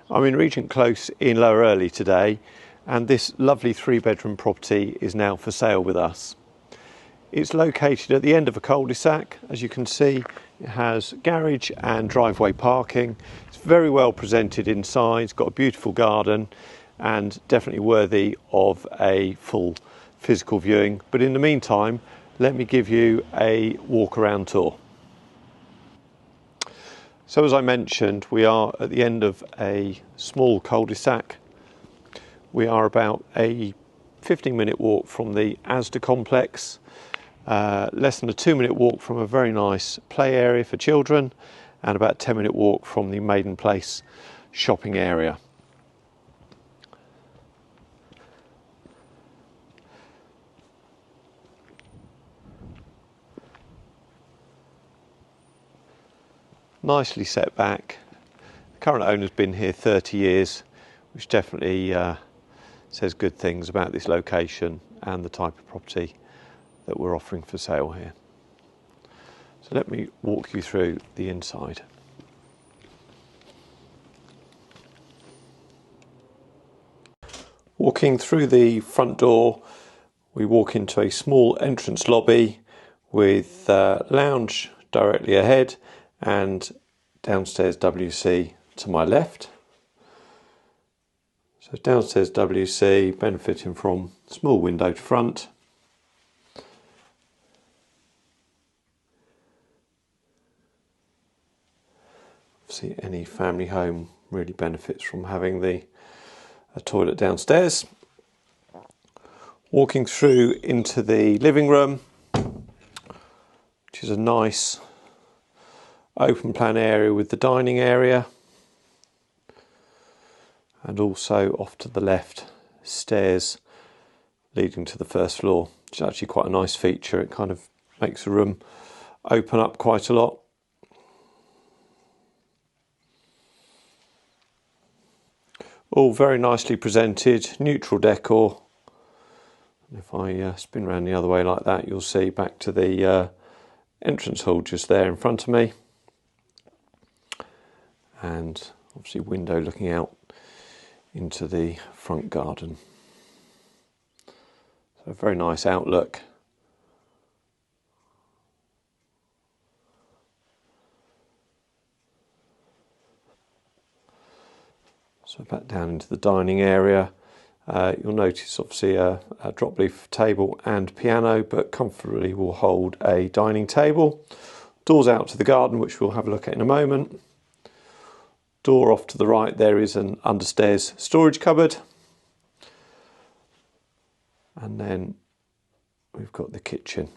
I'm in Regent Close in Lower Earley today, and this lovely 3-bedroom property is now for sale with us. It's located at the end of a cul-de-sac. As you can see, it has garage and driveway parking. It's very well presented inside, it's got a beautiful garden and definitely worthy of a full physical viewing. But in the meantime, let me give you a walk around tour. So as I mentioned, we are at the end of a small cul-de-sac. We are about a 15-minute walk from the Asda complex, less than a 2-minute walk from a very nice play area for children, and about a 10-minute walk from the Maiden Place shopping area. Nicely set back. The current owner's been here 30 years, which definitely says good things about this location and the type of property that we're offering for sale here. So let me walk you through the inside. Walking through the front door, we walk into a small entrance lobby with lounge directly ahead and downstairs WC to my left. So downstairs WC benefiting from small window to front. Obviously any family home really benefits from having a toilet downstairs. Walking through into the living room, which is a nice open plan area with the dining area, and also off to the left, stairs leading to the first floor, which is actually quite a nice feature. It kind of makes the room open up quite a lot. All very nicely presented, neutral decor. And if I spin around the other way like that, you'll see back to the entrance hall just there in front of me. And obviously window looking out into the front garden. So a very nice outlook. So back down into the dining area. You'll notice obviously a drop leaf table and piano, but comfortably will hold a dining table. Doors out to the garden, which we'll have a look at in a moment. Door off to the right, there is an understairs storage cupboard. And then we've got the kitchen.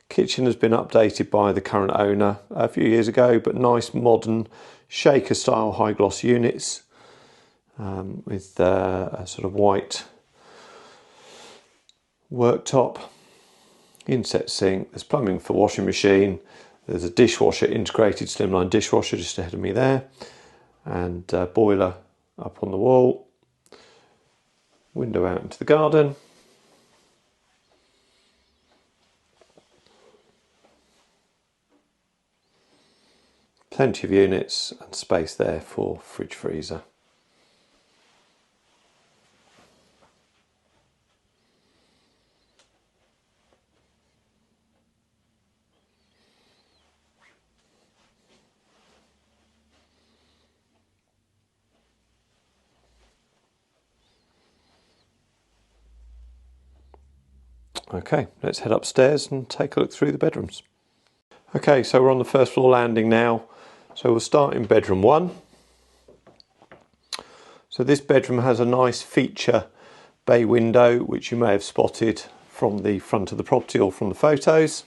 Kitchen has been updated by the current owner a few years ago, but nice modern shaker style high gloss units with a sort of white worktop, inset sink. There's plumbing for washing machine. There's a dishwasher, integrated slimline dishwasher just ahead of me there. And boiler up on the wall, window out into the garden. Plenty of units and space there for fridge freezer. Okay, let's head upstairs and take a look through the bedrooms. Okay, so we're on the first floor landing now. So we'll start in bedroom 1. So this bedroom has a nice feature bay window, which you may have spotted from the front of the property or from the photos.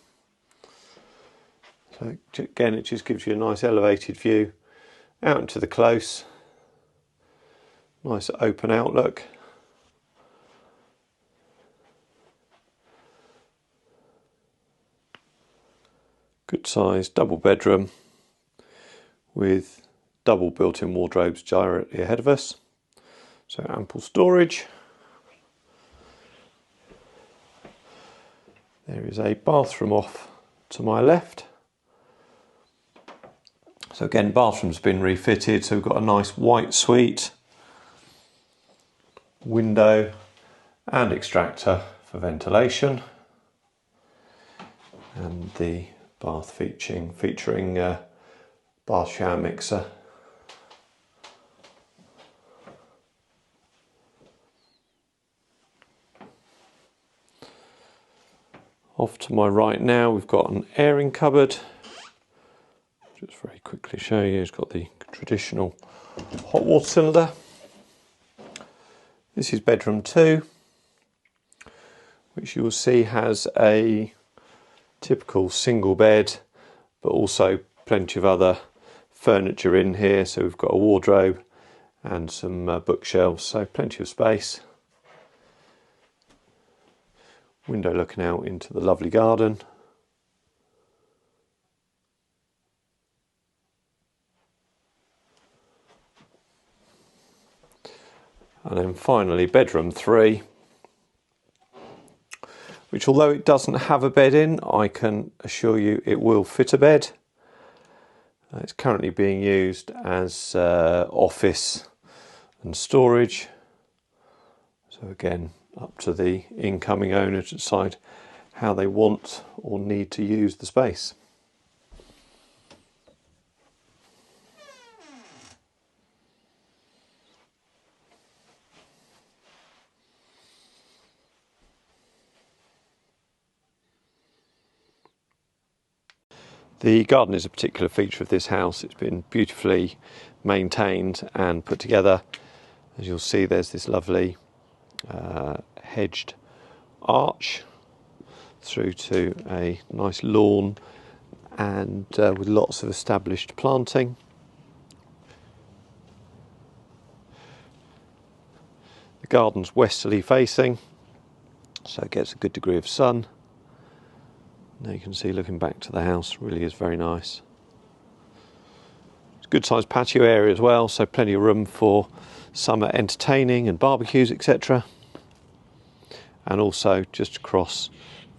So again, it just gives you a nice elevated view out into the close. Nice open outlook. Good size double bedroom with double built-in wardrobes directly ahead of us. So ample storage. There is a bathroom off to my left. So So again, bathroom's been refitted, so we've got a nice white suite, window and extractor for ventilation, and the bath featuring bath shower mixer. Off to my right now, we've got an airing cupboard. Just very quickly show you, it's got the traditional hot water cylinder. This is bedroom 2, which you will see has a typical single bed, but also plenty of other furniture in here. So we've got a wardrobe and some bookshelves, so plenty of space. Window looking out into the lovely garden. And then finally bedroom 3, which although it doesn't have a bed in, I can assure you it will fit a bed. It's currently being used as office and storage. So again, up to the incoming owner to decide how they want or need to use the space. The garden is a particular feature of this house. It's been beautifully maintained and put together. As you'll see, there's this lovely hedged arch through to a nice lawn, and with lots of established planting. The garden's westerly facing, so it gets a good degree of sun. Now you can see, looking back to the house, really is very nice. It's a good sized patio area as well, so plenty of room for summer entertaining and barbecues, etc. And also just across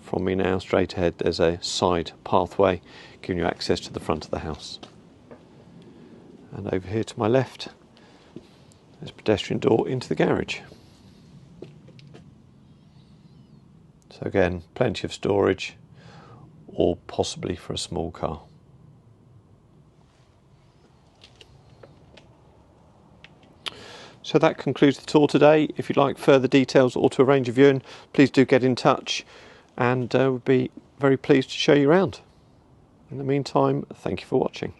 from me now, straight ahead, there's a side pathway giving you access to the front of the house. And over here to my left, there's a pedestrian door into the garage. So again, plenty of storage, or possibly for a small car. So that concludes the tour today. If you'd like further details or to arrange a viewing, please do get in touch, and we'll be very pleased to show you around. In the meantime, thank you for watching.